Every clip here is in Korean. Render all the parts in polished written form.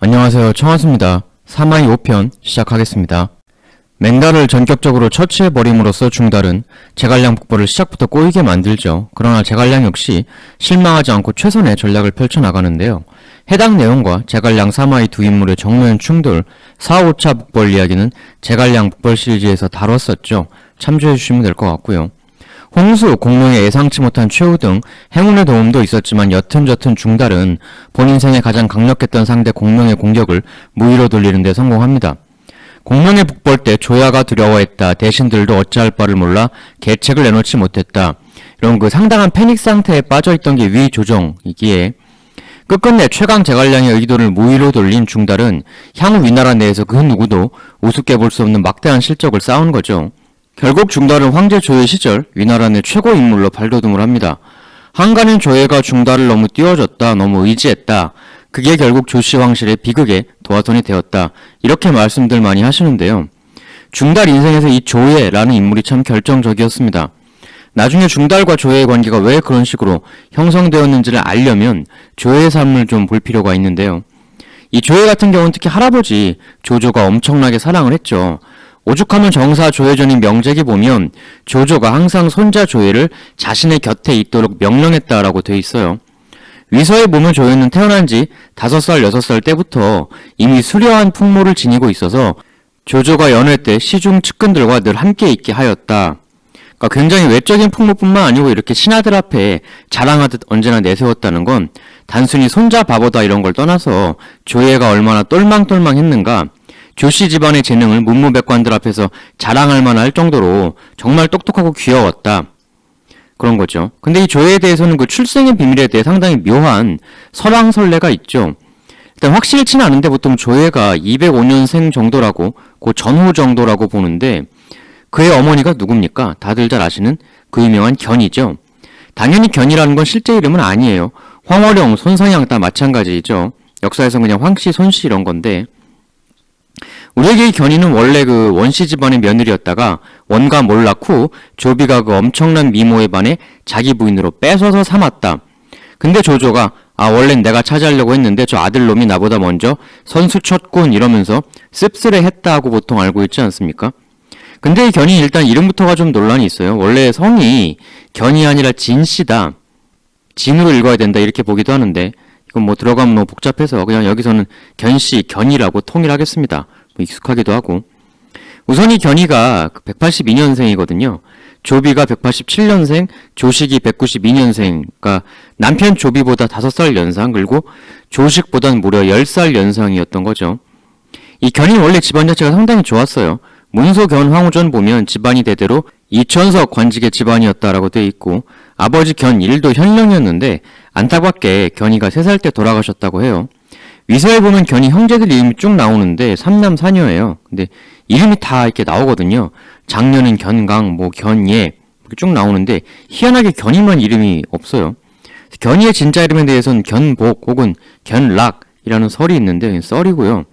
안녕하세요. 청하수입니다. 사마이 5편 시작하겠습니다. 맹달을 전격적으로 처치해버림으로써 중달은 제갈량 북벌을 시작부터 꼬이게 만들죠. 그러나 제갈량 역시 실망하지 않고 최선의 전략을 펼쳐나가는데요. 해당 내용과 제갈량 사마이 두 인물의 정면 충돌 4, 5차 북벌 이야기는 제갈량 북벌 시리즈에서 다뤘었죠. 참조해주시면 될 것 같고요. 홍수, 공룡의 예상치 못한 최후 등 행운의 도움도 있었지만 여튼저튼 중달은 본인 생에 가장 강력했던 상대 공룡의 공격을 무위로 돌리는 데 성공합니다. 공룡의 북벌 때 조야가 두려워했다. 대신들도 어찌할 바를 몰라 계책을 내놓지 못했다. 이런 상당한 패닉 상태에 빠져있던 게 위조정이기에 끝끝내 최강 제갈량의 의도를 무위로 돌린 중달은 향후 위나라 내에서 그 누구도 우습게 볼 수 없는 막대한 실적을 쌓은 거죠. 결국 중달은 황제 조의 시절 위나라 내 최고 인물로 발돋움을 합니다. 한간인 조예가 중달을 너무 띄워줬다, 너무 의지했다. 그게 결국 조씨 왕실의 비극의 도화선이 되었다. 이렇게 말씀들 많이 하시는데요. 중달 인생에서 이 조예라는 인물이 참 결정적이었습니다. 나중에 중달과 조예의 관계가 왜 그런 식으로 형성되었는지를 알려면 조예의 삶을 좀 볼 필요가 있는데요. 이 조예 같은 경우는 특히 할아버지 조조가 엄청나게 사랑을 했죠. 오죽하면 정사 조예전인 명제기 보면 조조가 항상 손자 조예를 자신의 곁에 있도록 명령했다라고 돼 있어요. 위서에 보면 조예는 태어난 지 5살, 6살 때부터 이미 수려한 풍모를 지니고 있어서 조조가 연회 때 시중 측근들과 늘 함께 있게 하였다. 그러니까 굉장히 외적인 풍모뿐만 아니고 이렇게 신하들 앞에 자랑하듯 언제나 내세웠다는 건 단순히 손자 바보다 이런 걸 떠나서 조예가 얼마나 똘망똘망했는가, 조씨 집안의 재능을 문무백관들 앞에서 자랑할 만할 정도로 정말 똑똑하고 귀여웠다. 그런 거죠. 근데 이 조예에 대해서는 그 출생의 비밀에 대해 상당히 묘한 설왕설래가 있죠. 일단 확실치는 않은데 보통 조예가 205년생 정도라고, 그 전후 정도라고 보는데 그의 어머니가 누굽니까? 다들 잘 아시는 그 유명한 견이죠. 당연히 견이라는 건 실제 이름은 아니에요. 황어령, 손상향 다 마찬가지죠. 역사에서 그냥 황씨, 손씨 이런 건데 우리에게 이 견이는 원래 그 원씨 집안의 며느리였다가 원가 몰락 후 조비가 그 엄청난 미모에 반해 자기 부인으로 뺏어서 삼았다. 근데 조조가 원래는 내가 차지하려고 했는데 저 아들놈이 나보다 먼저 선수 쳤군 이러면서 씁쓸해했다 하고 보통 알고 있지 않습니까? 근데 이 견이 일단 이름부터가 좀 논란이 있어요. 원래 성이 견이 아니라 진씨다. 진으로 읽어야 된다 이렇게 보기도 하는데 이건 뭐 들어가면 너무 복잡해서 그냥 여기서는 견씨, 견이라고 통일하겠습니다. 익숙하기도 하고. 우선 이 견이가 182년생이거든요. 조비가 187년생, 조식이 192년생, 그러니까 남편 조비보다 5살 연상, 그리고 조식보단 무려 10살 연상이었던 거죠. 이 견이 원래 집안 자체가 상당히 좋았어요. 문소견 황후전 보면 집안이 대대로 이천석 관직의 집안이었다라고 되어 있고 아버지 견일도 현령이었는데 안타깝게 견이가 3살 때 돌아가셨다고 해요. 위서에 보면 견이 형제들 이름이 쭉 나오는데 3남 4녀예요. 근데 이름이 다 이렇게 나오거든요. 장녀는 견강, 뭐 견예 이렇게 쭉 나오는데 희한하게 견이만 이름이 없어요. 견이의 진짜 이름에 대해서는 견복 혹은 견락이라는 설이 있는데 썰이고요.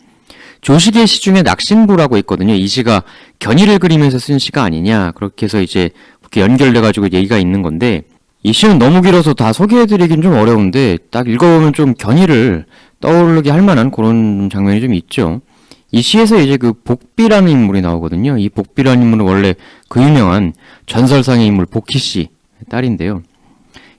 조식의 시 중에 낙신부라고 있거든요. 이 시가 견이를 그리면서 쓴 시가 아니냐 그렇게 해서 이제 그렇게 연결돼가지고 얘기가 있는 건데 이 시는 너무 길어서 다 소개해드리긴 좀 어려운데 딱 읽어보면 좀 견이를 떠오르게 할 만한 그런 장면이 좀 있죠. 이 시에서 이제 그 복비라는 인물이 나오거든요. 이 복비라는 인물은 원래 그 유명한 전설상의 인물 복희씨 딸인데요.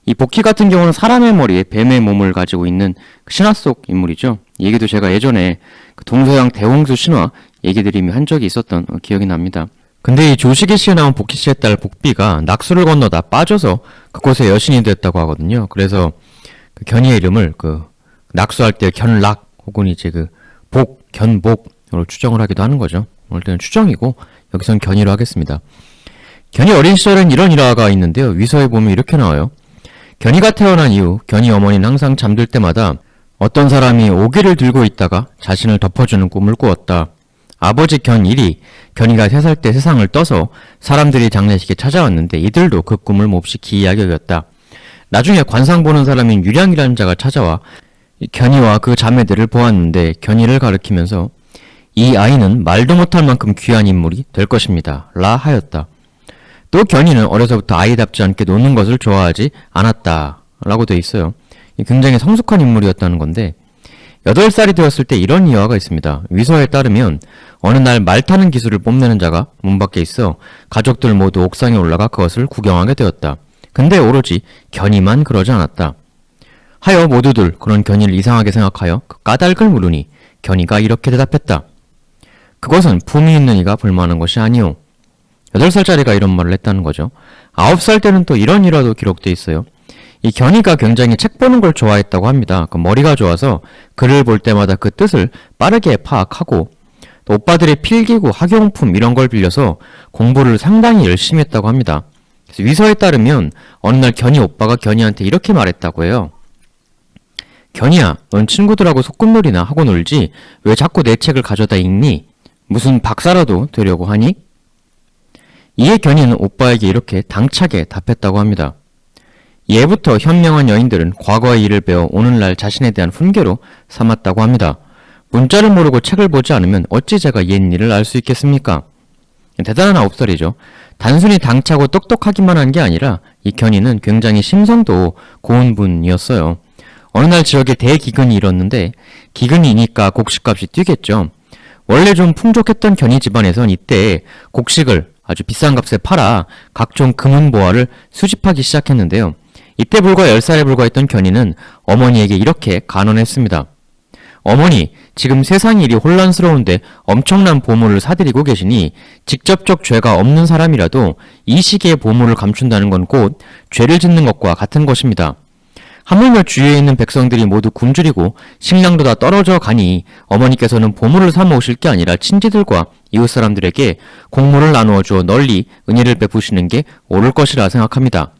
이 복희 같은 경우는 사람의 머리에 뱀의 몸을 가지고 있는 신화 속 인물이죠. 이 얘기도 제가 예전에 그 동서양 대홍수 신화 얘기 드리며 한 적이 있었던 기억이 납니다. 근데 이 조식의 시에 나온 복희 씨의 딸 복비가 낙수를 건너다 빠져서 그곳에 여신이 됐다고 하거든요. 그래서 그 견이의 이름을 그 낙수할 때 견락 혹은 이제 그 복, 견복으로 추정을 하기도 하는 거죠. 오늘 때는 추정이고 여기선 견이로 하겠습니다. 견이 어린 시절엔 이런 일화가 있는데요. 위서에 보면 이렇게 나와요. 견이가 태어난 이후 견이 어머니는 항상 잠들 때마다 어떤 사람이 오기를 들고 있다가 자신을 덮어주는 꿈을 꾸었다. 아버지 견일이 견이가 3살 때 세상을 떠서 사람들이 장례식에 찾아왔는데 이들도 그 꿈을 몹시 기이하게 여겼다. 나중에 관상 보는 사람인 유량이라는 자가 찾아와 견이와 그 자매들을 보았는데 견이를 가리키면서 이 아이는 말도 못할 만큼 귀한 인물이 될 것입니다. 라 하였다. 또 견이는 어려서부터 아이답지 않게 노는 것을 좋아하지 않았다. 라고 돼 있어요. 굉장히 성숙한 인물이었다는 건데 8살이 되었을 때 이런 일화가 있습니다. 위서에 따르면 어느 날 말 타는 기술을 뽐내는 자가 문 밖에 있어 가족들 모두 옥상에 올라가 그것을 구경하게 되었다. 근데 오로지 견이만 그러지 않았다. 하여 모두들 그런 견이를 이상하게 생각하여 그 까닭을 물으니 견이가 이렇게 대답했다. 그것은 품이 있는 이가 불만한 것이 아니오. 8살짜리가 이런 말을 했다는 거죠. 9살 때는 또 이런 일화도 기록돼 있어요. 이 견이가 굉장히 책 보는 걸 좋아했다고 합니다. 그 머리가 좋아서 글을 볼 때마다 그 뜻을 빠르게 파악하고 또 오빠들의 필기구, 학용품 이런 걸 빌려서 공부를 상당히 열심히 했다고 합니다. 그래서 위서에 따르면 어느 날 견이 오빠가 견이한테 이렇게 말했다고 해요. 견이야, 넌 친구들하고 소꿉놀이나 하고 놀지 왜 자꾸 내 책을 가져다 읽니? 무슨 박사라도 되려고 하니? 이에 견이는 오빠에게 이렇게 당차게 답했다고 합니다. 예부터 현명한 여인들은 과거의 일을 배워 오늘날 자신에 대한 훈계로 삼았다고 합니다. 문자를 모르고 책을 보지 않으면 어찌 제가 옛 일을 알 수 있겠습니까? 대단한 9살이죠. 단순히 당차고 똑똑하기만 한 게 아니라 이 견이는 굉장히 심성도 고운 분이었어요. 어느 날 지역에 대기근이 일었는데 기근이니까 곡식값이 뛰겠죠. 원래 좀 풍족했던 견이 집안에선 이때 곡식을 아주 비싼 값에 팔아 각종 금은보화를 수집하기 시작했는데요. 이때 불과 10살에 불과했던 견이는 어머니에게 이렇게 간언했습니다. 어머니, 지금 세상이 이리 혼란스러운데 엄청난 보물을 사들이고 계시니 직접적 죄가 없는 사람이라도 이 시기에 보물을 감춘다는 건 곧 죄를 짓는 것과 같은 것입니다. 하물며 주위에 있는 백성들이 모두 굶주리고 식량도 다 떨어져 가니 어머니께서는 보물을 사모으실 게 아니라 친지들과 이웃 사람들에게 곡물을 나누어 주어 널리 은혜를 베푸시는 게 옳을 것이라 생각합니다.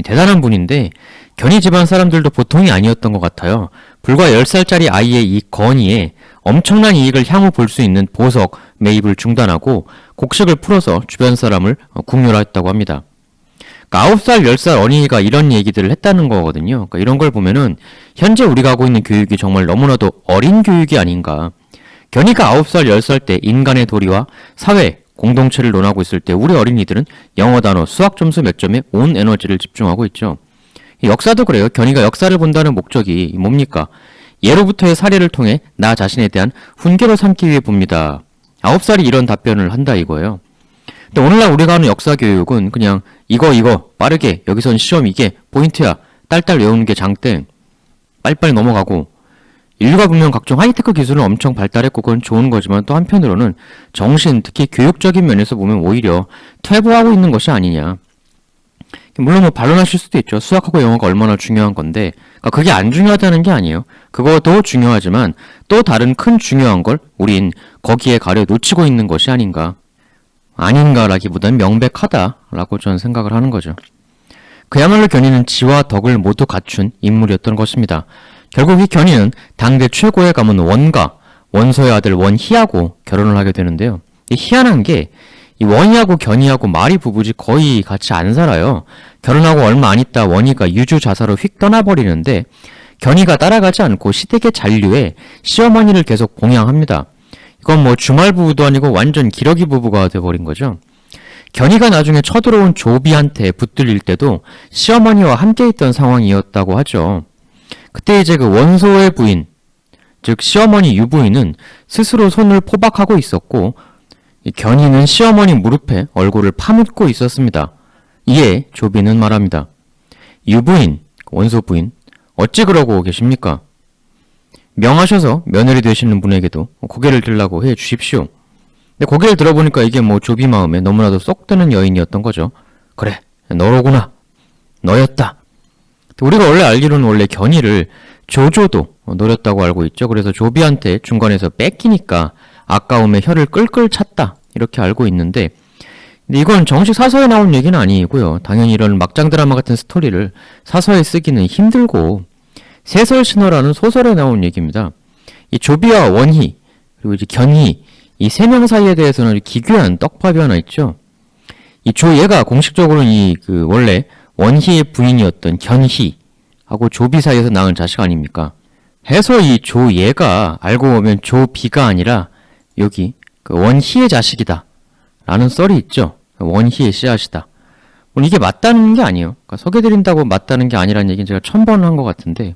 대단한 분인데 견이 집안 사람들도 보통이 아니었던 것 같아요. 불과 10살짜리 아이의 이 건의에 엄청난 이익을 향후 볼 수 있는 보석 매입을 중단하고 곡식을 풀어서 주변 사람을 국률화했다고 합니다. 그러니까 9살, 10살 어린이가 이런 얘기들을 했다는 거거든요. 그러니까 이런 걸 보면은 현재 우리가 하고 있는 교육이 정말 너무나도 어린 교육이 아닌가. 견이가 9살, 10살 때 인간의 도리와 사회, 공동체를 논하고 있을 때 우리 어린이들은 영어 단어, 수학 점수 몇 점에 온 에너지를 집중하고 있죠. 역사도 그래요. 견이가 역사를 본다는 목적이 뭡니까? 예로부터의 사례를 통해 나 자신에 대한 훈계로 삼기 위해 봅니다. 9살이 이런 답변을 한다 이거예요. 근데 오늘날 우리가 하는 역사 교육은 그냥 이거 빠르게 여기선 시험 이게 포인트야 딸딸 외우는 게 장땡 빨리빨리 넘어가고 인류가 분명 각종 하이테크 기술은 엄청 발달했고 그건 좋은 거지만 또 한편으로는 정신 특히 교육적인 면에서 보면 오히려 퇴보하고 있는 것이 아니냐. 물론 뭐 반론하실 수도 있죠. 수학하고 영어가 얼마나 중요한 건데 그러니까 그게 안 중요하다는 게 아니에요. 그거도 중요하지만 또 다른 큰 중요한 걸 우린 거기에 가려 놓치고 있는 것이 아닌가라기보다는 명백하다라고 저는 생각을 하는 거죠. 그야말로 견이는 지와 덕을 모두 갖춘 인물이었던 것입니다. 결국 이 견이는 당대 최고의 가문 원가, 원소의 아들 원희하고 결혼을 하게 되는데요. 이 희한한 게 이 원희하고 견이하고 말이 부부지 거의 같이 안 살아요. 결혼하고 얼마 안 있다 원희가 유주자사로 휙 떠나버리는데 견이가 따라가지 않고 시댁의 잔류에 시어머니를 계속 봉양합니다. 이건 뭐 주말 부부도 아니고 완전 기러기 부부가 돼버린 거죠. 견이가 나중에 쳐들어온 조비한테 붙들릴 때도 시어머니와 함께 있던 상황이었다고 하죠. 그때 이제 그 원소의 부인, 즉 시어머니 유부인은 스스로 손을 포박하고 있었고 견이는 시어머니 무릎에 얼굴을 파묻고 있었습니다. 이에 조비는 말합니다. 유부인, 원소 부인, 어찌 그러고 계십니까? 명하셔서 며느리 되시는 분에게도 고개를 들라고 해 주십시오. 근데 고개를 들어보니까 이게 뭐 조비 마음에 너무나도 쏙 드는 여인이었던 거죠. 그래, 너로구나. 너였다. 우리가 원래 알기로는 원래 견이를 조조도 노렸다고 알고 있죠. 그래서 조비한테 중간에서 뺏기니까 아까움에 혀를 끌끌 찼다 이렇게 알고 있는데 근데 이건 정식 사서에 나온 얘기는 아니고요. 당연히 이런 막장 드라마 같은 스토리를 사서에 쓰기는 힘들고 세설신화라는 소설에 나온 얘기입니다. 이 조비와 원희 그리고 이제 견희 이 세 명 사이에 대해서는 기괴한 떡밥이 하나 있죠. 이 조예가 공식적으로는 원래 원희의 부인이었던 견희하고 조비 사이에서 낳은 자식 아닙니까? 해서 이 조예가 알고 보면 조비가 아니라 여기 그 원희의 자식이다 라는 썰이 있죠. 원희의 씨앗이다. 물론 이게 맞다는 게 아니에요. 그러니까 소개드린다고 맞다는 게 아니라는 얘기는 제가 1000번 한 것 같은데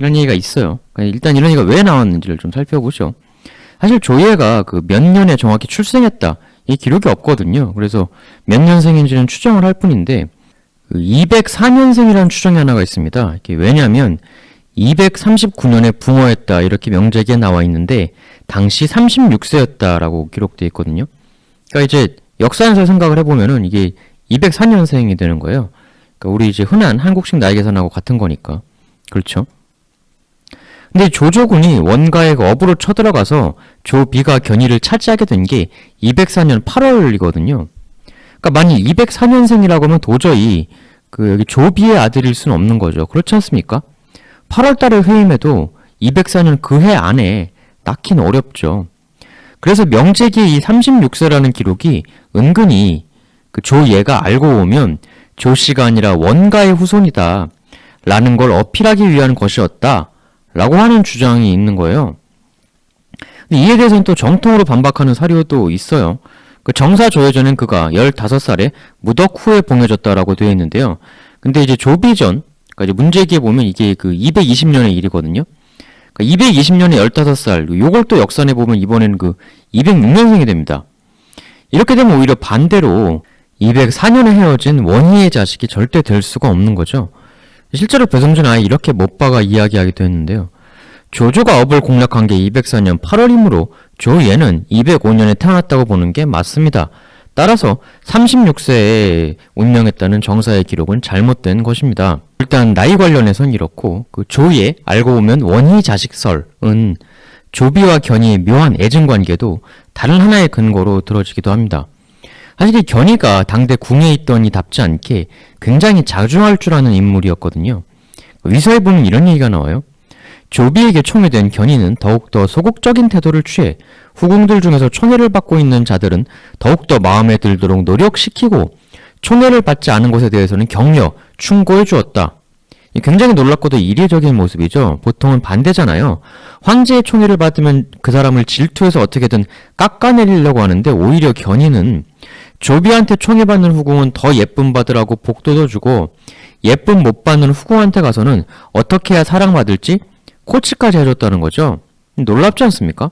이런 얘기가 있어요. 그러니까 일단 이런 얘기가 왜 나왔는지를 좀 살펴보죠. 사실 조예가 그 몇 년에 정확히 출생했다 이 기록이 없거든요. 그래서 몇 년생인지는 추정을 할 뿐인데 그 204년생이라는 추정이 하나가 있습니다. 이게 왜냐하면 239년에 붕어했다 이렇게 명제기에 나와 있는데 당시 36세였다라고 기록되어 있거든요. 그러니까 이제 역사에서 생각을 해보면은 이게 204년생이 되는 거예요. 그러니까 우리 이제 흔한 한국식 나이 계산하고 같은 거니까. 그렇죠? 근데 조조군이 원가에 그 업으로 쳐들어가서 조비가 견의를 차지하게 된 게 204년 8월이거든요. 그러니까 만약 204년생이라고 하면 도저히 그 여기 조비의 아들일 수는 없는 거죠. 그렇지 않습니까? 8월 달에 회임해도 204년 그 해 안에 낳기는 어렵죠. 그래서 명제기에 이 36세라는 기록이 은근히 그 조예가 알고 보면 조씨가 아니라 원가의 후손이다 라는 걸 어필하기 위한 것이었다 라고 하는 주장이 있는 거예요. 근데 이에 대해서는 또 정통으로 반박하는 사료도 있어요. 그 정사조예전엔 그가 15살에 무덕 후에 봉해졌다라고 되어 있는데요. 근데 이제 조비전, 그러니까 이제 문제기에 보면 이게 그 220년의 일이거든요. 그러니까 220년에 15살, 요걸 또 역산해 보면 이번에는 그 206년생이 됩니다. 이렇게 되면 오히려 반대로 204년에 헤어진 원희의 자식이 절대 될 수가 없는 거죠. 실제로 배성준은 아예 이렇게 못 박아 이야기하기도 했는데요. 조조가 업을 공략한 게 204년 8월이므로 조예는 205년에 태어났다고 보는 게 맞습니다. 따라서 36세에 운명했다는 정사의 기록은 잘못된 것입니다. 일단 나이 관련해선 이렇고 그 조예 알고 보면 원희 자식설은 조비와 견희의 묘한 애증관계도 다른 하나의 근거로 들어지기도 합니다. 사실 이 견희가 당대 궁에 있던 이답지 않게 굉장히 자중할 줄 아는 인물이었거든요. 위서에 보면 이런 얘기가 나와요. 조비에게 총애된 견희는 더욱더 소극적인 태도를 취해 후궁들 중에서 총애를 받고 있는 자들은 더욱더 마음에 들도록 노력시키고 총애를 받지 않은 것에 대해서는 격려, 충고해 주었다. 굉장히 놀랍고도 이례적인 모습이죠. 보통은 반대잖아요. 황제의 총애를 받으면 그 사람을 질투해서 어떻게든 깎아내리려고 하는데 오히려 견희는 조비한테 총애받는 후궁은 더 예쁨 받으라고 복도도 주고 예쁨 못 받는 후궁한테 가서는 어떻게 해야 사랑받을지 코치까지 해줬다는 거죠. 놀랍지 않습니까?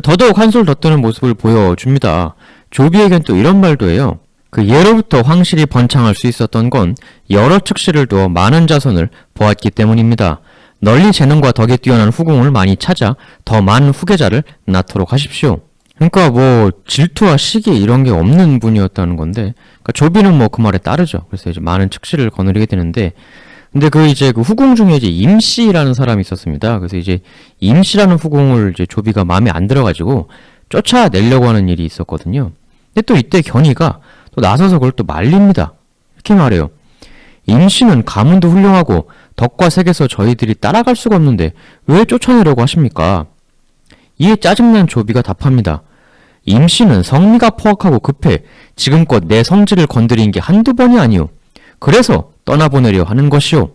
더더욱 한술 더 뜨는 모습을 보여줍니다. 조비에겐 또 이런 말도 해요. 그 예로부터 황실이 번창할 수 있었던 건 여러 측실을 두어 많은 자손을 보았기 때문입니다. 널리 재능과 덕에 뛰어난 후궁을 많이 찾아 더 많은 후계자를 낳도록 하십시오. 그러니까 뭐 질투와 시기 이런 게 없는 분이었다는 건데, 그러니까 조비는 뭐 그 말에 따르죠. 그래서 이제 많은 측실을 거느리게 되는데, 근데 그 이제 그 후궁 중에 이제 임씨라는 사람이 있었습니다. 그래서 이제 임씨라는 후궁을 이제 조비가 마음에 안 들어가지고 쫓아내려고 하는 일이 있었거든요. 근데 또 이때 견희가 또 나서서 그걸 또 말립니다. 이렇게 말해요. 임씨는 가문도 훌륭하고 덕과 색에서 저희들이 따라갈 수가 없는데 왜 쫓아내려고 하십니까? 이에 짜증난 조비가 답합니다. 임씨는 성미가 포악하고 급해 지금껏 내 성질을 건드린 게 한두 번이 아니오. 그래서 떠나보내려 하는 것이오.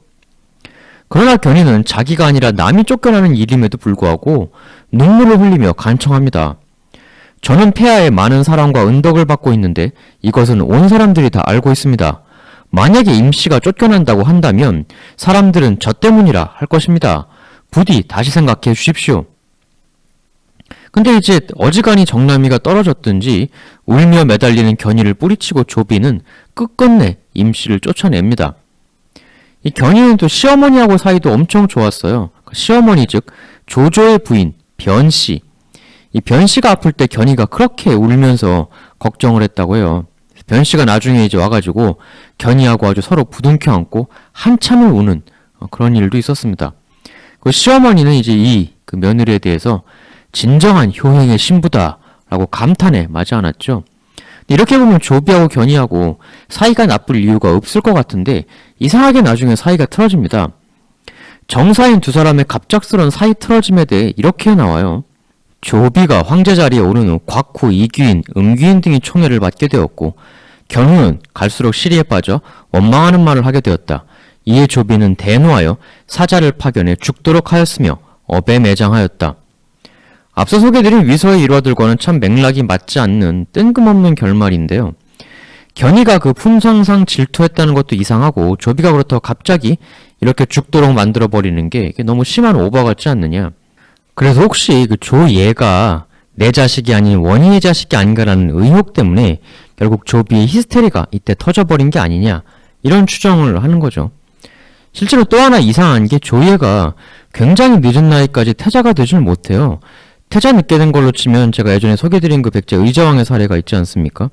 그러나 견희는 자기가 아니라 남이 쫓겨나는 일임에도 불구하고 눈물을 흘리며 간청합니다. 저는 폐하의 많은 사랑과 은덕을 받고 있는데 이것은 온 사람들이 다 알고 있습니다. 만약에 임씨가 쫓겨난다고 한다면 사람들은 저 때문이라 할 것입니다. 부디 다시 생각해 주십시오. 근데 이제 어지간히 정남이가 떨어졌든지 울며 매달리는 견희를 뿌리치고 조비는 끝끝내 임씨를 쫓아냅니다. 이 견희는 또 시어머니하고 사이도 엄청 좋았어요. 시어머니 즉 조조의 부인 변씨. 이 변씨가 아플 때 견희가 그렇게 울면서 걱정을 했다고 해요. 변씨가 나중에 이제 와가지고 견희하고 아주 서로 부둥켜 안고 한참을 우는 그런 일도 있었습니다. 그 시어머니는 이제 이 그 며느리에 대해서 진정한 효행의 신부다라고 감탄에 마지 않았죠. 이렇게 보면 조비하고 견희하고 사이가 나쁠 이유가 없을 것 같은데 이상하게 나중에 사이가 틀어집니다. 정사인 두 사람의 갑작스런 사이 틀어짐에 대해 이렇게 나와요. 조비가 황제 자리에 오른 후 곽후, 이귀인, 음귀인 등이 총애를 받게 되었고 견후는 갈수록 시리에 빠져 원망하는 말을 하게 되었다. 이에 조비는 대노하여 사자를 파견해 죽도록 하였으며 업에 매장하였다. 앞서 소개드린 위서의 일화들과는 참 맥락이 맞지 않는 뜬금없는 결말인데요. 견희가 그 품성상 질투했다는 것도 이상하고 조비가 그렇다고 갑자기 이렇게 죽도록 만들어버리는 게 이게 너무 심한 오버 같지 않느냐. 그래서 혹시 그 조예가 내 자식이 아닌 원희의 자식이 아닌가라는 의혹 때문에 결국 조비의 히스테리가 이때 터져버린 게 아니냐, 이런 추정을 하는 거죠. 실제로 또 하나 이상한 게 조예가 굉장히 늦은 나이까지 태자가 되질 못해요. 태자 늦게 된 걸로 치면 제가 예전에 소개드린 그 백제 의자왕의 사례가 있지 않습니까?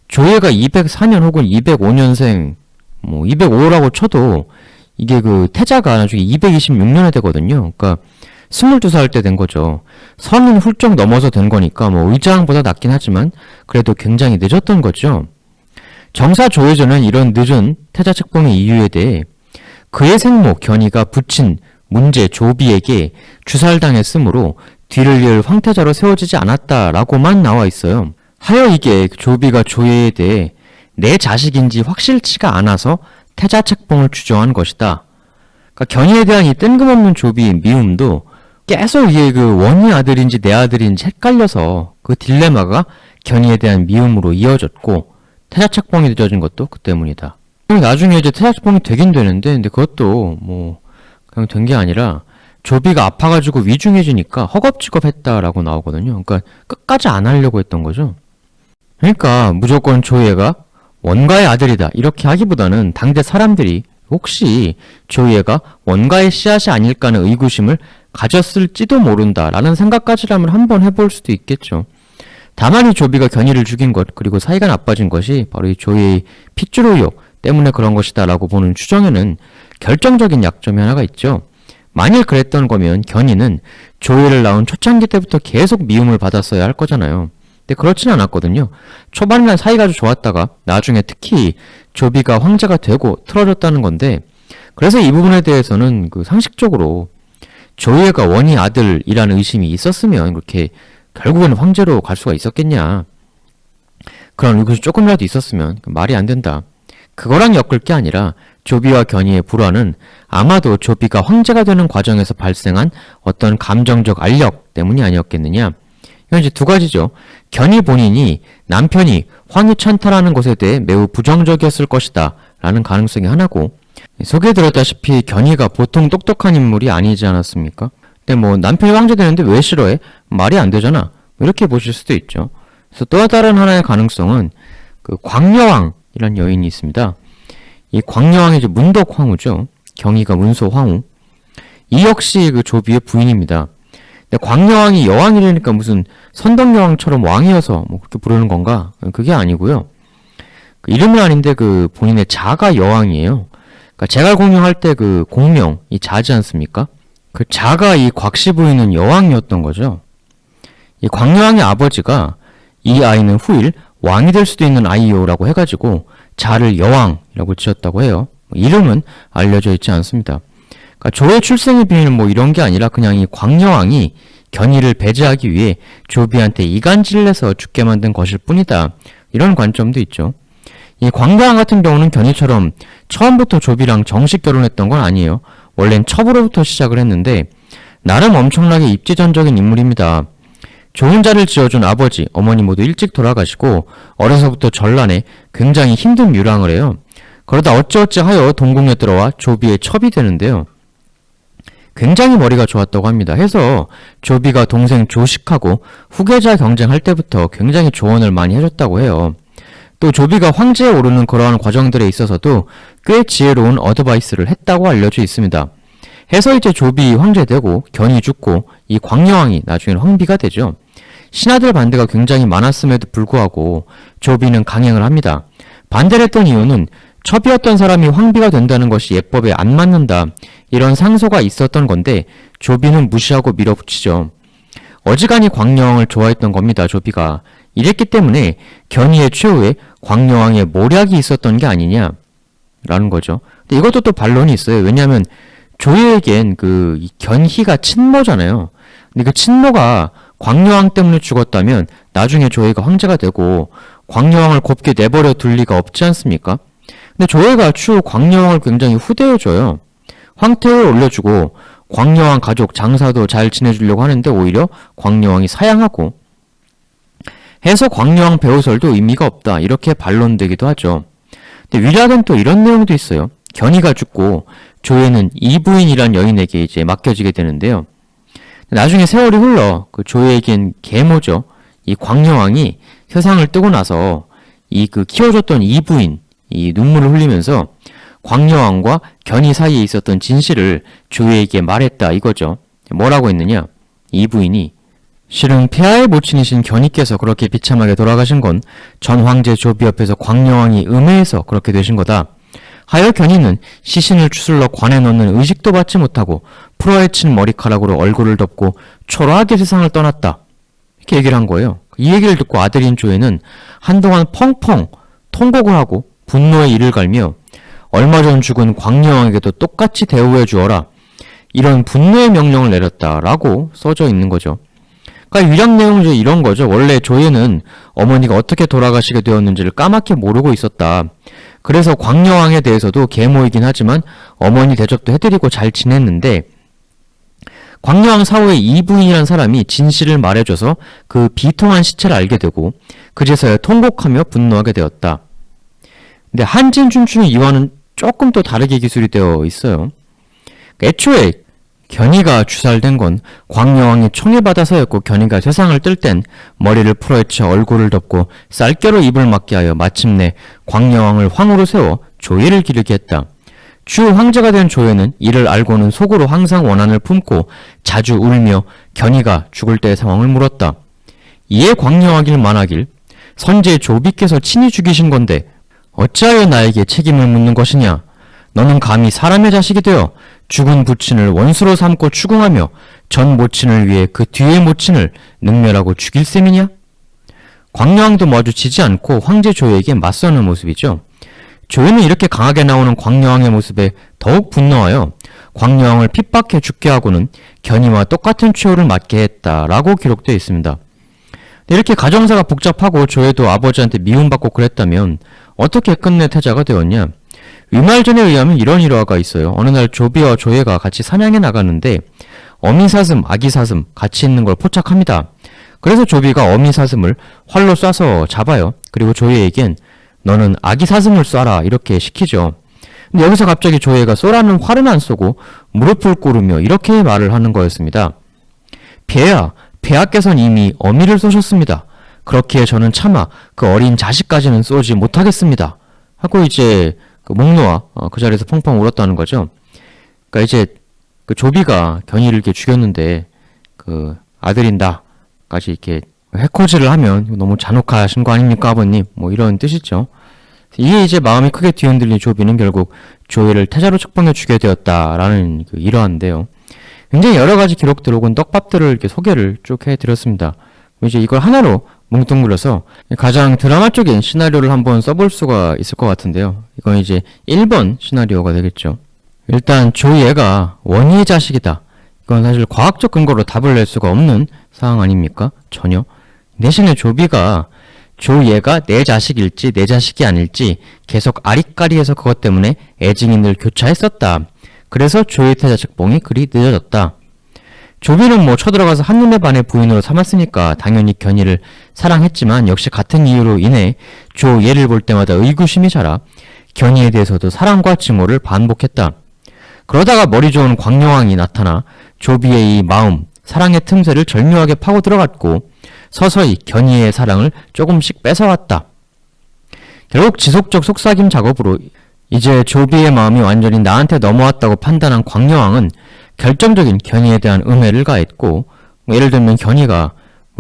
조예가 204년 혹은 205년생, 205라고 쳐도 이게 그 태자가 나중에 226년에 되거든요. 그러니까 22살 때 된 거죠. 성인 훌쩍 넘어서 된 거니까 의자왕보다 낫긴 하지만 그래도 굉장히 늦었던 거죠. 정사 조예전은 이런 늦은 태자 책봉의 이유에 대해 그의 생모 견이가 부친 문제 조비에게 주살당했으므로 뒤를 이을 황태자로 세워지지 않았다라고만 나와 있어요. 하여 이게 조비가 조예에 대해 내 자식인지 확실치가 않아서 태자 책봉을 주장한 것이다. 그러니까 견이에 대한 이 뜬금없는 조비의 미움도 계속 이게 그 원희 아들인지 내 아들인지 헷갈려서 그 딜레마가 견이에 대한 미움으로 이어졌고 태자 책봉이 늦어진 것도 그 때문이다. 나중에 이제 태자 책봉이 되긴 되는데 근데 그것도 그냥 된 게 아니라 조비가 아파가지고 위중해지니까 허겁지겁 했다라고 나오거든요. 그러니까 끝까지 안 하려고 했던 거죠. 그러니까 무조건 조예가 원가의 아들이다 이렇게 하기보다는 당대 사람들이 혹시 조예가 원가의 씨앗이 아닐까 하는 의구심을 가졌을지도 모른다라는 생각까지라면 한번 해볼 수도 있겠죠. 다만 이 조비가 견이를 죽인 것 그리고 사이가 나빠진 것이 바로 이 조예의 핏줄 의혹 때문에 그런 것이다 라고 보는 추정에는 결정적인 약점이 하나가 있죠. 만일 그랬던 거면 견이는 조예를 낳은 초창기 때부터 계속 미움을 받았어야 할 거잖아요. 근데 그렇진 않았거든요. 초반에는 사이가 아주 좋았다가 나중에 특히 조비가 황제가 되고 틀어졌다는 건데 그래서 이 부분에 대해서는 그 상식적으로 조예가 원희 아들이라는 의심이 있었으면 그렇게 결국에는 황제로 갈 수가 있었겠냐. 그런 의구심이 조금이라도 있었으면 말이 안 된다. 그거랑 엮을 게 아니라 조비와 견이의 불화는 아마도 조비가 황제가 되는 과정에서 발생한 어떤 감정적 알력 때문이 아니었겠느냐. 이건 이제 두 가지죠. 견이 본인이 남편이 황이 찬탈하는 것에 대해 매우 부정적이었을 것이다 라는 가능성이 하나고 소개해드렸다시피 견이가 보통 똑똑한 인물이 아니지 않았습니까? 근데 남편이 황제 되는데 왜 싫어해? 말이 안 되잖아. 이렇게 보실 수도 있죠. 그래서 또 다른 하나의 가능성은 그 광여왕이라는 여인이 있습니다. 이 광여왕이 이제 문덕황후죠. 경희가 문소황후. 이 역시 그 조비의 부인입니다. 근데 광여왕이 여왕이라니까 무슨 선덕여왕처럼 왕이어서 그렇게 부르는 건가? 그게 아니고요. 그 이름은 아닌데 그 본인의 자가 여왕이에요. 그러니까 제갈 공명할 때 그 공명이 자지 않습니까? 그 자가 이 곽씨 부인은 여왕이었던 거죠. 이 광여왕의 아버지가 이 아이는 후일 왕이 될 수도 있는 아이요라고 해가지고 자를 여왕이라고 지었다고 해요. 이름은 알려져 있지 않습니다. 그러니까 조의 출생의 비밀 이런 게 아니라 그냥 이 광여왕이 견이를 배제하기 위해 조비한테 이간질을 해서 죽게 만든 것일 뿐이다. 이런 관점도 있죠. 이 광여왕 같은 경우는 견이처럼 처음부터 조비랑 정식 결혼했던 건 아니에요. 원래는 첩으로부터 시작을 했는데 나름 엄청나게 입지전적인 인물입니다. 좋은 자를 지어준 아버지, 어머니 모두 일찍 돌아가시고 어려서부터 전란에 굉장히 힘든 뮤랑을 해요. 그러다 어찌어찌 하여 동궁에 들어와 조비의 첩이 되는데요. 굉장히 머리가 좋았다고 합니다. 해서 조비가 동생 조식하고 후계자 경쟁할 때부터 굉장히 조언을 많이 해줬다고 해요. 또 조비가 황제에 오르는 그러한 과정들에 있어서도 꽤 지혜로운 어드바이스를 했다고 알려져 있습니다. 해서 이제 조비 황제되고 견이 죽고 이 광여왕이 나중에는 황비가 되죠. 신하들 반대가 굉장히 많았음에도 불구하고 조비는 강행을 합니다. 반대를 했던 이유는 첩이었던 사람이 황비가 된다는 것이 예법에 안 맞는다. 이런 상소가 있었던 건데 조비는 무시하고 밀어붙이죠. 어지간히 광여왕을 좋아했던 겁니다. 조비가. 이랬기 때문에 견이의 최후에 광여왕의 모략이 있었던 게 아니냐라는 거죠. 근데 이것도 또 반론이 있어요. 왜냐하면 조예에겐 그 견희가 친모잖아요. 근데 그 친모가 광여왕 때문에 죽었다면 나중에 조예가 황제가 되고 광여왕을 곱게 내버려 둘 리가 없지 않습니까? 근데 조예가 추후 광여왕을 굉장히 후대해줘요. 황태에 올려주고 광여왕 가족 장사도 잘 지내주려고 하는데 오히려 광여왕이 사양하고 해서 광여왕 배후설도 의미가 없다 이렇게 반론되기도 하죠. 근데 위략은 또 이런 내용도 있어요. 견이가 죽고 조예는 이부인이란 여인에게 이제 맡겨지게 되는데요. 나중에 세월이 흘러 그 조예에겐 계모죠. 이 광여왕이 세상을 뜨고 나서 이 그 키워줬던 이부인, 이 눈물을 흘리면서 광여왕과 견이 사이에 있었던 진실을 조예에게 말했다 이거죠. 뭐라고 했느냐? 이부인이 실은 폐하의 모친이신 견이께서 그렇게 비참하게 돌아가신 건 전 황제 조비 옆에서 광여왕이 음해해서 그렇게 되신 거다. 하여 견이는 시신을 추슬러 관에 넣는 의식도 받지 못하고 풀어헤친 머리카락으로 얼굴을 덮고 초라하게 세상을 떠났다. 이렇게 얘기를 한 거예요. 이 얘기를 듣고 아들인 조예는 한동안 펑펑 통곡을 하고 분노에 이를 갈며 얼마 전 죽은 광여왕에게도 똑같이 대우해 주어라. 이런 분노의 명령을 내렸다라고 써져 있는 거죠. 그러니까 유력 내용은 이제 이런 거죠. 원래 조예는 어머니가 어떻게 돌아가시게 되었는지를 까맣게 모르고 있었다. 그래서 광여왕에 대해서도 계모이긴 하지만 어머니 대접도 해드리고 잘 지냈는데 광여왕 사후에 이부인이라는 사람이 진실을 말해줘서 그 비통한 시체를 알게 되고 그제서야 통곡하며 분노하게 되었다. 근데 한진춘추의 이화는 조금 또 다르게 기술이 되어 있어요. 애초에 견이가 주살된 건 광여왕이 총에 받아서였고 견이가 세상을 뜰 땐 머리를 풀어헤쳐 얼굴을 덮고 쌀겨로 입을 막게 하여 마침내 광여왕을 황후로 세워 조예를 기르게 했다. 주 황제가 된 조예는 이를 알고는 속으로 항상 원한을 품고 자주 울며 견이가 죽을 때의 상황을 물었다. 이에 광여왕일 만하길 선제 조비께서 친히 죽이신 건데 어찌하여 나에게 책임을 묻는 것이냐. 너는 감히 사람의 자식이 되어 죽은 부친을 원수로 삼고 추궁하며 전 모친을 위해 그 뒤의 모친을 능멸하고 죽일 셈이냐? 광여왕도 마주치지 않고 황제 조예에게 맞서는 모습이죠. 조예는 이렇게 강하게 나오는 광여왕의 모습에 더욱 분노하여 광여왕을 핍박해 죽게 하고는 견이와 똑같은 최후를 맞게 했다라고 기록되어 있습니다. 이렇게 가정사가 복잡하고 조예도 아버지한테 미움받고 그랬다면 어떻게 끝내 태자가 되었냐? 위말전에 의하면 이런 일화가 있어요. 어느 날 조비와 조예가 같이 사냥에 나가는데 어미사슴, 아기사슴 같이 있는 걸 포착합니다. 그래서 조비가 어미사슴을 활로 쏴서 잡아요. 그리고 조예에겐 너는 아기사슴을 쏴라 이렇게 시키죠. 근데 여기서 갑자기 조예가 쏘라는 활은 안 쏘고 무릎을 꿇으며 이렇게 말을 하는 거였습니다. 폐하께서는 이미 어미를 쏘셨습니다. 그렇기에 저는 차마 그 어린 자식까지는 쏘지 못하겠습니다. 하고 이제 목 놓아 그 자리에서 펑펑 울었다는 거죠. 그러니까 이제 그 조비가 견이를 이렇게 죽였는데 그 아들인다까지 이렇게 해코지를 하면 너무 잔혹하신 거 아닙니까 아버님? 뭐 이런 뜻이죠. 이게 이제 마음이 크게 뒤흔들린 조비는 결국 조예를 태자로 책봉해 주게 되었다라는 그 일화인데요. 굉장히 여러 가지 기록들 혹은 떡밥들을 이렇게 소개를 쭉 해드렸습니다. 이제 이걸 하나로 뭉뚱그려서 가장 드라마적인 시나리오를 한번 써볼 수가 있을 것 같은데요. 이건 이제 1번 시나리오가 되겠죠. 일단 조예가 원희의 자식이다. 이건 사실 과학적 근거로 답을 낼 수가 없는 상황 아닙니까? 전혀. 대신에 조비가 조예가 내 자식일지 내 자식이 아닐지 계속 아리까리해서 그것 때문에 애증이 늘 교차했었다. 그래서 조예 태자 책봉이 그리 늦어졌다. 조비는 뭐 쳐들어가서 한눈에 반해 부인으로 삼았으니까 당연히 견이를 사랑했지만 역시 같은 이유로 인해 조예를 볼 때마다 의구심이 자라 견이에 대해서도 사랑과 증오를 반복했다. 그러다가 머리 좋은 광여왕이 나타나 조비의 이 마음, 사랑의 틈새를 절묘하게 파고 들어갔고 서서히 견이의 사랑을 조금씩 뺏어왔다. 결국 지속적 속삭임 작업으로 이제 조비의 마음이 완전히 나한테 넘어왔다고 판단한 광여왕은 결정적인 견이에 대한 음해를 가했고 예를 들면 견이가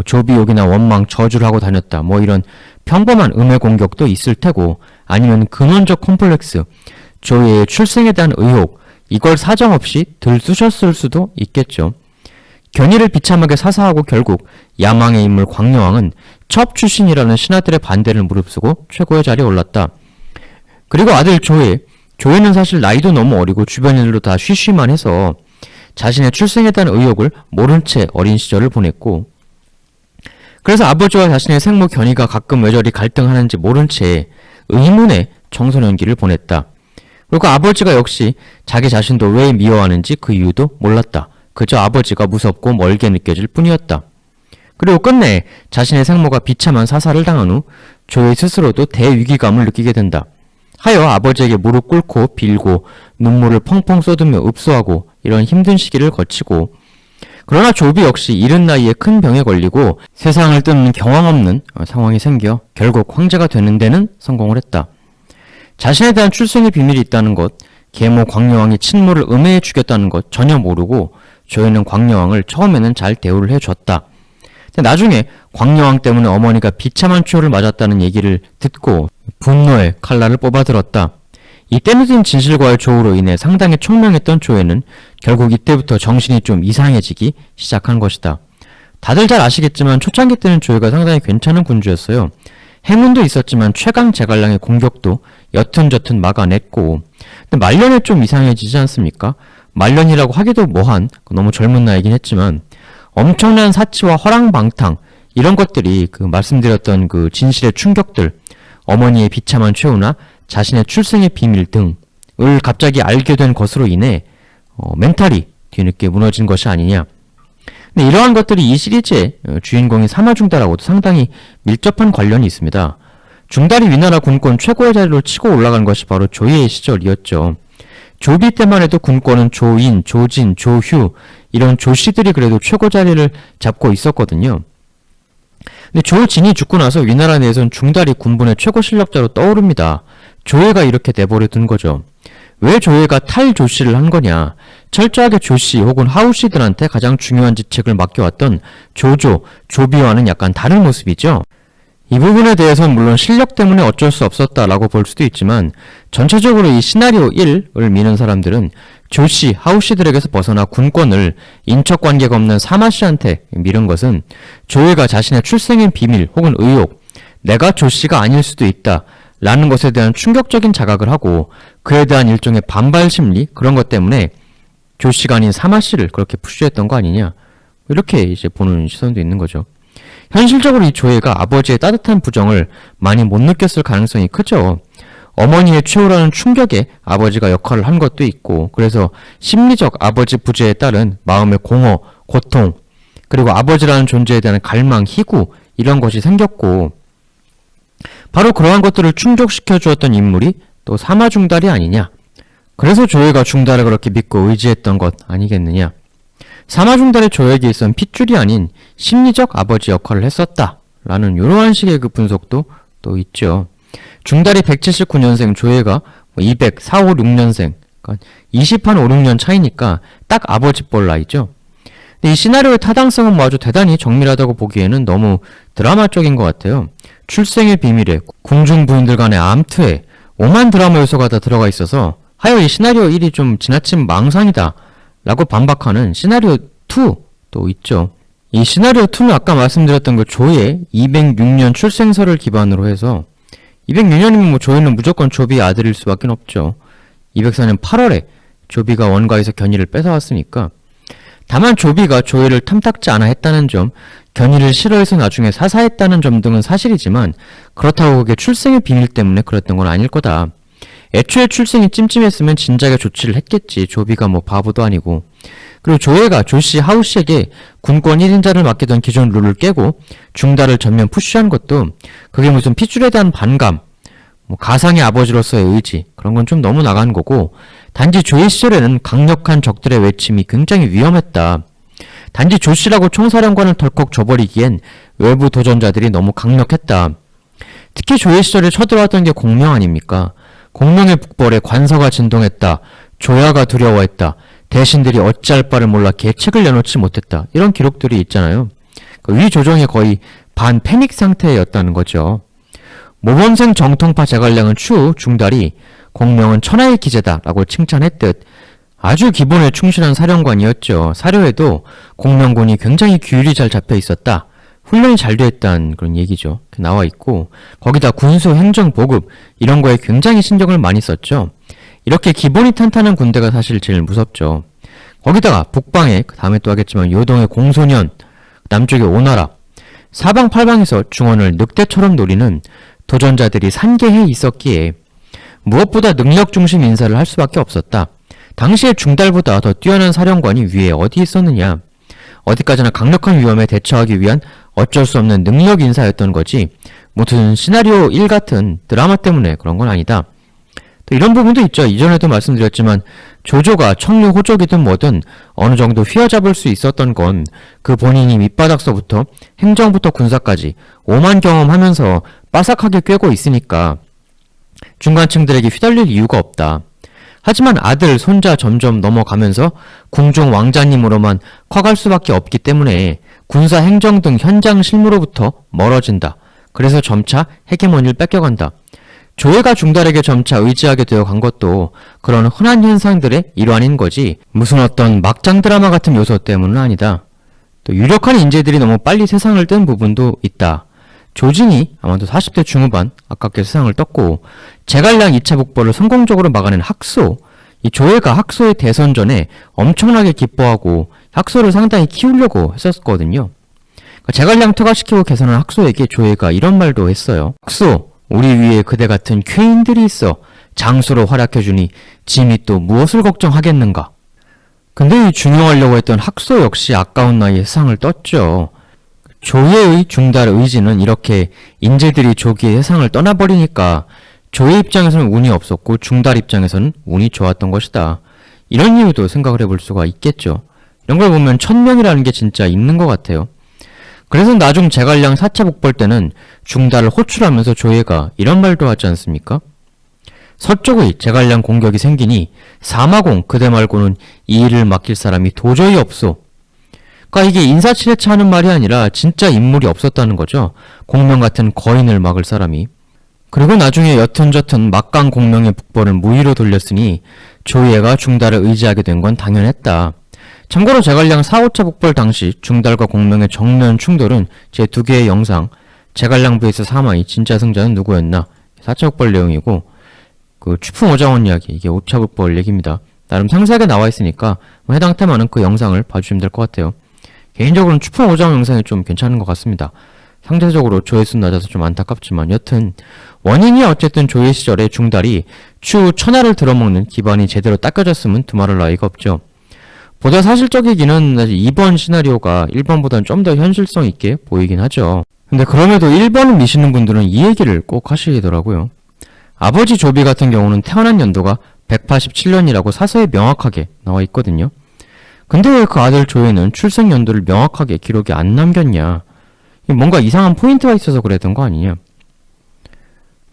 조비 욕이나 원망, 저주를 하고 다녔다 뭐 이런 평범한 음해 공격도 있을 테고 아니면 근원적 콤플렉스, 조예의 출생에 대한 의혹 이걸 사정없이 들쑤셨을 수도 있겠죠. 견이를 비참하게 사사하고 결국 야망의 인물 광여왕은 첩 출신이라는 신하들의 반대를 무릅쓰고 최고의 자리에 올랐다. 그리고 아들 조예는 사실 나이도 너무 어리고 주변인들도 다 쉬쉬만 해서 자신의 출생에 대한 의혹을 모른 채 어린 시절을 보냈고 그래서 아버지와 자신의 생모 견이가 가끔 왜 저리 갈등하는지 모른 채 의문의 청소년기를 보냈다. 그리고 아버지가 역시 자기 자신도 왜 미워하는지 그 이유도 몰랐다. 그저 아버지가 무섭고 멀게 느껴질 뿐이었다. 그리고 끝내 자신의 생모가 비참한 사살을 당한 후 조예 스스로도 대위기감을 느끼게 된다. 하여 아버지에게 무릎 꿇고 빌고 눈물을 펑펑 쏟으며 읍소하고 이런 힘든 시기를 거치고, 그러나 조비 역시 이른 나이에 큰 병에 걸리고 세상을 뜨는 경황 없는 상황이 생겨 결국 황제가 되는 데는 성공을 했다. 자신에 대한 출생의 비밀이 있다는 것, 계모 광여왕이 친모를 음해해 죽였다는 것 전혀 모르고 조이는 광여왕을 처음에는 잘 대우를 해줬다. 근데 나중에 광여왕 때문에 어머니가 비참한 추월을 맞았다는 얘기를 듣고 분노의 칼날을 뽑아들었다. 이 때묻은 진실과의 조우로 인해 상당히 총명했던 조에는 결국 이때부터 정신이 좀 이상해지기 시작한 것이다. 다들 잘 아시겠지만 초창기 때는 조이가 상당히 괜찮은 군주였어요. 행운도 있었지만 최강 제갈량의 공격도 여튼저튼 막아냈고, 근데 말년에 좀 이상해지지 않습니까? 말년이라고 하기도 뭐한 너무 젊은 나이긴 했지만 엄청난 사치와 허랑방탕 이런 것들이 말씀드렸던 그 진실의 충격들, 어머니의 비참한 최후나 자신의 출생의 비밀 등을 갑자기 알게 된 것으로 인해 멘탈이 뒤늦게 무너진 것이 아니냐. 근데 이러한 것들이 이 시리즈의 주인공인 사마중달하고도 상당히 밀접한 관련이 있습니다. 중달이 위나라 군권 최고의 자리로 치고 올라간 것이 바로 조이의 시절이었죠. 조비 때만 해도 군권은 조인, 조진, 조휴 이런 조씨들이 그래도 최고 자리를 잡고 있었거든요. 근데 조진이 죽고 나서 위나라 내에선 중달이 군분의 최고 실력자로 떠오릅니다. 조예가 이렇게 내버려 둔 거죠. 왜 조예가 탈조씨를 한 거냐? 철저하게 조씨 혹은 하우씨들한테 가장 중요한 직책을 맡겨왔던 조조, 조비와는 약간 다른 모습이죠. 이 부분에 대해서는 물론 실력 때문에 어쩔 수 없었다라고 볼 수도 있지만 전체적으로 이 시나리오 1을 미는 사람들은 조씨, 하우씨들에게서 벗어나 군권을 인척관계가 없는 사마씨한테 미룬 것은 조예가 자신의 출생의 비밀 혹은 의혹, 내가 조씨가 아닐 수도 있다 라는 것에 대한 충격적인 자각을 하고 그에 대한 일종의 반발 심리, 그런 것 때문에 조씨가 아닌 사마씨를 그렇게 푸시했던 거 아니냐, 이렇게 이제 보는 시선도 있는 거죠. 현실적으로 이 조예가 아버지의 따뜻한 부정을 많이 못 느꼈을 가능성이 크죠. 어머니의 최후라는 충격에 아버지가 역할을 한 것도 있고, 그래서 심리적 아버지 부재에 따른 마음의 공허, 고통, 그리고 아버지라는 존재에 대한 갈망, 희구 이런 것이 생겼고, 바로 그러한 것들을 충족시켜 주었던 인물이 또 사마중달이 아니냐. 그래서 조예가 중달을 그렇게 믿고 의지했던 것 아니겠느냐. 사마중달의 조예에게 있어서는 핏줄이 아닌 심리적 아버지 역할을 했었다 라는 이러한 식의 그 분석도 또 있죠. 중달이 179년생, 조예가 200, 4, 5, 6년생, 그러니까 20한 5, 6년 차이니까 딱 아버지뻘 나이죠. 근데 이 시나리오의 타당성은 뭐 아주 대단히 정밀하다고 보기에는 너무 드라마적인 것 같아요. 출생의 비밀에 궁중 부인들 간의 암투에 오만 드라마 요소가 다 들어가 있어서 하여 이 시나리오 1이 좀 지나친 망상이다 라고 반박하는 시나리오 2도 있죠. 이 시나리오 2는 아까 말씀드렸던 그 조의 206년 출생설을 기반으로 해서 206년이면 뭐 조예는 무조건 조비의 아들일 수밖에 없죠. 204년 8월에 조비가 원가에서 견의를 뺏어왔으니까. 다만 조비가 조예를 탐탁지 않아 했다는 점, 견의를 싫어해서 나중에 사사했다는 점 등은 사실이지만 그렇다고 그게 출생의 비밀 때문에 그랬던 건 아닐 거다. 애초에 출생이 찜찜했으면 진작에 조치를 했겠지. 조비가 뭐 바보도 아니고. 그리고 조예가 조씨, 하우씨에게 군권 1인자를 맡기던 기존 룰을 깨고 중달을 전면 푸시한 것도 그게 무슨 핏줄에 대한 반감, 뭐 가상의 아버지로서의 의지, 그런 건 좀 너무 나간 거고, 단지 조예 시절에는 강력한 적들의 외침이 굉장히 위험했다. 단지 조씨라고 총사령관을 덜컥 줘버리기엔 외부 도전자들이 너무 강력했다. 특히 조예 시절에 쳐들어왔던 게 공명 아닙니까? 공명의 북벌에 관서가 진동했다. 조야가 두려워했다. 대신들이 어찌할 바를 몰라 계책을 내놓지 못했다. 이런 기록들이 있잖아요. 위 조정이 거의 반패닉 상태였다는 거죠. 모범생 정통파 제갈량은 추후 중달이 공명은 천하의 기재다라고 칭찬했듯 아주 기본에 충실한 사령관이었죠. 사료에도 공명군이 굉장히 규율이 잘 잡혀 있었다. 훈련이 잘 되어 있다는 그런 얘기죠. 나와 있고, 거기다 군수, 행정, 보급 이런 거에 굉장히 신경을 많이 썼죠. 이렇게 기본이 탄탄한 군대가 사실 제일 무섭죠. 거기다가 북방에, 그 다음에 또 하겠지만 요동의 공소년, 남쪽의 오나라, 사방팔방에서 중원을 늑대처럼 노리는 도전자들이 산계해 있었기에 무엇보다 능력 중심 인사를 할 수밖에 없었다. 당시의 중달보다 더 뛰어난 사령관이 위에 어디 있었느냐. 어디까지나 강력한 위험에 대처하기 위한 어쩔 수 없는 능력 인사였던 거지 무슨 시나리오 1 같은 드라마 때문에 그런 건 아니다. 또 이런 부분도 있죠. 이전에도 말씀드렸지만 조조가 청류 호족이든 뭐든 어느 정도 휘어잡을 수 있었던 건 그 본인이 밑바닥서부터 행정부터 군사까지 오만 경험하면서 빠삭하게 꿰고 있으니까 중간층들에게 휘둘릴 이유가 없다. 하지만 아들, 손자 점점 넘어가면서 궁중 왕자님으로만 커갈 수밖에 없기 때문에 군사 행정 등 현장 실무로부터 멀어진다. 그래서 점차 헤게모니를 뺏겨간다. 조예가 중달에게 점차 의지하게 되어 간 것도 그런 흔한 현상들의 일환인 거지 무슨 어떤 막장 드라마 같은 요소 때문은 아니다. 또 유력한 인재들이 너무 빨리 세상을 뜬 부분도 있다. 조진이 아마도 40대 중후반 아깝게 세상을 떴고 제갈량 2차 북벌을 성공적으로 막아낸 학소, 이 조예가 학소의 대선 전에 엄청나게 기뻐하고 학소를 상당히 키우려고 했었거든요. 제갈량 퇴가시키고 개선한 학소에게 조예가 이런 말도 했어요. 학소, 우리 위에 그대 같은 쾌인들이 있어 장수로 활약해주니 짐이 또 무엇을 걱정하겠는가. 근데 이 중용하려고 했던 학소 역시 아까운 나이에 세상을 떴죠. 조예의 중달 의지는 이렇게 인재들이 조기에 세상을 떠나버리니까 조예 입장에서는 운이 없었고 중달 입장에서는 운이 좋았던 것이다. 이런 이유도 생각을 해볼 수가 있겠죠. 이런 걸 보면 천명이라는 게 진짜 있는 것 같아요. 그래서 나중 제갈량 4차 북벌 때는 중달을 호출하면서 조예가 이런 말도 하지 않습니까? 서쪽의 제갈량 공격이 생기니 사마공 그대 말고는 이 일을 맡길 사람이 도저히 없소. 그러니까 이게 인사치레차 하는 말이 아니라 진짜 인물이 없었다는 거죠. 공명 같은 거인을 막을 사람이. 그리고 나중에 여튼저튼 막강 공명의 북벌을 무위로 돌렸으니 조예가 중달을 의지하게 된 건 당연했다. 참고로 제갈량 4, 5차 북벌 당시 중달과 공명의 정면 충돌은 제 2개의 영상 제갈량 vs 사마이 진짜 승자는 누구였나 4차 북벌 내용이고 그 추풍 오장원 이야기 이게 5차 북벌 얘기입니다. 나름 상세하게 나와 있으니까 해당 테마는 그 영상을 봐주시면 될 것 같아요. 개인적으로는 추풍 오장원 영상이 좀 괜찮은 것 같습니다. 상대적으로 조회수 낮아서 좀 안타깝지만 여튼 원인이 어쨌든 조예 시절에 중달이 추후 천하를 들어먹는 기반이 제대로 닦여졌으면 두말할 나위가 없죠. 보다 사실적이기는 사실 2번 시나리오가 1번보다는 좀 더 현실성 있게 보이긴 하죠. 근데 그럼에도 1번을 미시는 분들은 이 얘기를 꼭 하시더라고요. 아버지 조비 같은 경우는 태어난 연도가 187년이라고 사서에 명확하게 나와 있거든요. 근데 왜 그 아들 조예는 출생 연도를 명확하게 기록에 안 남겼냐. 뭔가 이상한 포인트가 있어서 그랬던 거 아니냐.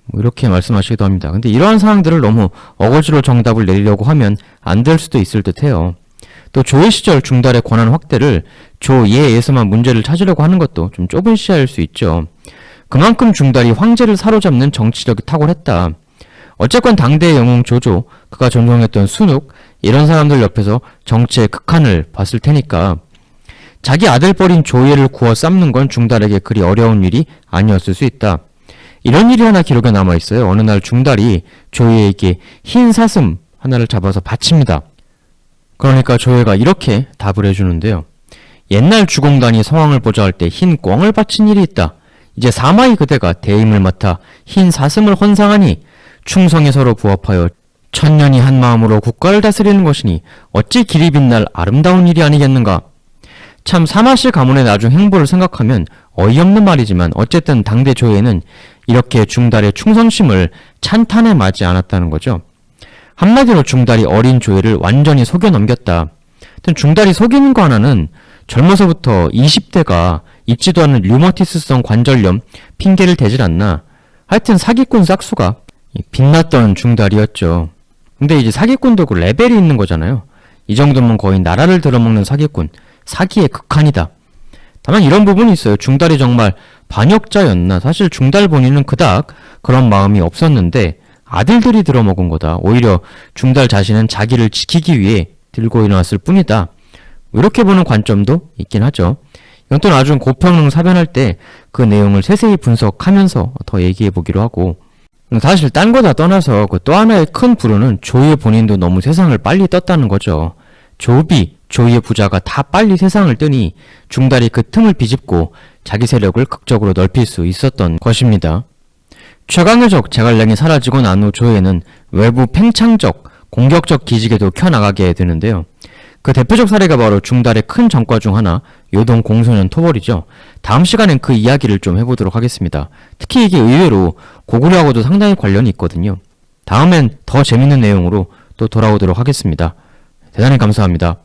뭐 이렇게 말씀하시기도 합니다. 근데 이러한 사항들을 너무 어거지로 정답을 내리려고 하면 안 될 수도 있을 듯해요. 또 조예 시절 중달의 권한 확대를 조예에서만 문제를 찾으려고 하는 것도 좀 좁은 시야일 수 있죠. 그만큼 중달이 황제를 사로잡는 정치력이 탁월했다. 어쨌건 당대의 영웅 조조, 그가 존경했던 순욱 이런 사람들 옆에서 정치의 극한을 봤을 테니까 자기 아들뻘인 조예를 구워 삶는 건 중달에게 그리 어려운 일이 아니었을 수 있다. 이런 일이 하나 기록에 남아있어요. 어느 날 중달이 조예에게 흰 사슴 하나를 잡아서 바칩니다. 그러니까 조예가 이렇게 답을 해주는데요. 옛날 주공단이 성왕을 보좌할 때 흰 꿩을 바친 일이 있다. 이제 사마이 그대가 대임을 맡아 흰 사슴을 헌상하니 충성에 서로 부합하여 천년이 한 마음으로 국가를 다스리는 것이니 어찌 길이 빛날 아름다운 일이 아니겠는가. 참 사마씨 가문의 나중 행보를 생각하면 어이없는 말이지만 어쨌든 당대 조예는 이렇게 중달의 충성심을 찬탄에 맞지 않았다는 거죠. 한마디로 중달이 어린 조예를 완전히 속여 넘겼다. 하여튼 중달이 속이는 거 하나는 젊어서부터 20대가 있지도 않은 류머티스성 관절염 핑계를 대질 않나. 하여튼 사기꾼 싹수가 빛났던 중달이었죠. 근데 이제 사기꾼도 그 레벨이 있는 거잖아요. 이 정도면 거의 나라를 들어먹는 사기꾼, 사기의 극한이다. 다만 이런 부분이 있어요. 중달이 정말 반역자였나. 사실 중달 본인은 그닥 그런 마음이 없었는데 아들들이 들어먹은 거다. 오히려 중달 자신은 자기를 지키기 위해 들고 일어났을 뿐이다. 이렇게 보는 관점도 있긴 하죠. 이건 또 나중 고평능 사변할 때 그 내용을 세세히 분석하면서 더 얘기해 보기로 하고 사실 딴 거 다 떠나서 그 또 하나의 큰 불운은 조이의 본인도 너무 세상을 빨리 떴다는 거죠. 조비, 조이의 부자가 다 빨리 세상을 뜨니 중달이 그 틈을 비집고 자기 세력을 극적으로 넓힐 수 있었던 것입니다. 최강의 적 제갈량이 사라지고 난 후 조예는 외부 팽창적, 공격적 기지개도 켜나가게 되는데요. 그 대표적 사례가 바로 중달의 큰 전과 중 하나, 요동 공소년 토벌이죠. 다음 시간엔 그 이야기를 좀 해보도록 하겠습니다. 특히 이게 의외로 고구려하고도 상당히 관련이 있거든요. 다음엔 더 재밌는 내용으로 또 돌아오도록 하겠습니다. 대단히 감사합니다.